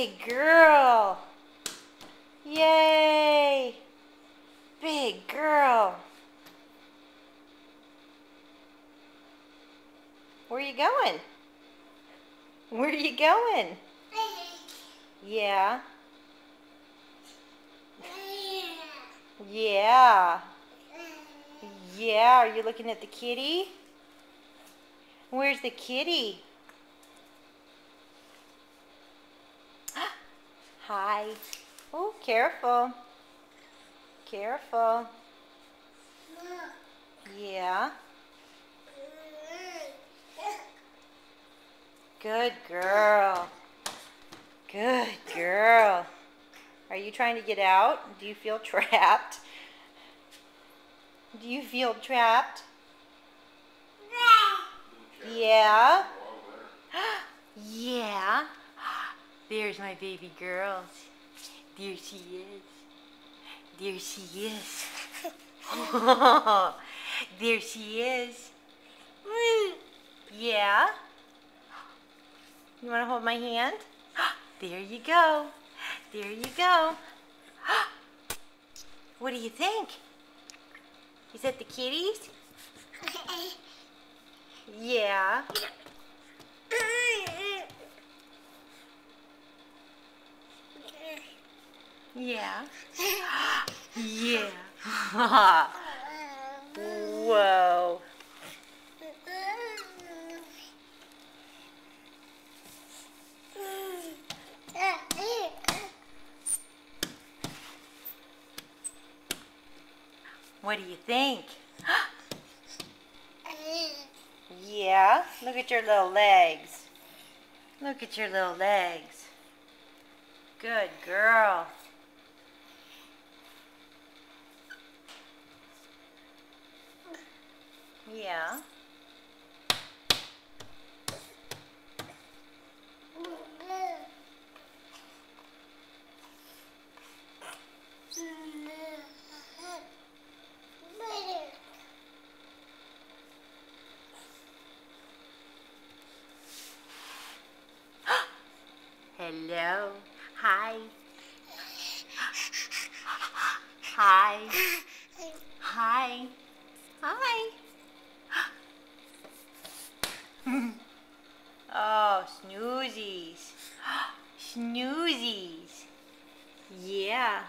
Big girl. Yay. Big girl. Where are you going? Where are you going? Yeah. Yeah. Yeah, are you looking at the kitty? Where's the kitty? Hi. Oh, careful. Careful. Yeah. Good girl. Good girl. Are you trying to get out? Do you feel trapped? Do you feel trapped? Yeah. Yeah. There's my baby girl. There she is. There she is. There she is. Yeah. You want to hold my hand? There you go. There you go. What do you think? Is that the kitties? Yeah. Yeah. Yeah. Whoa. What do you think? Yeah. Look at your little legs. Look at your little legs. Good girl. Yeah. Hello. Hi. Hi. Hi. Hi. Oh, snoozies. Snoozies. Yeah.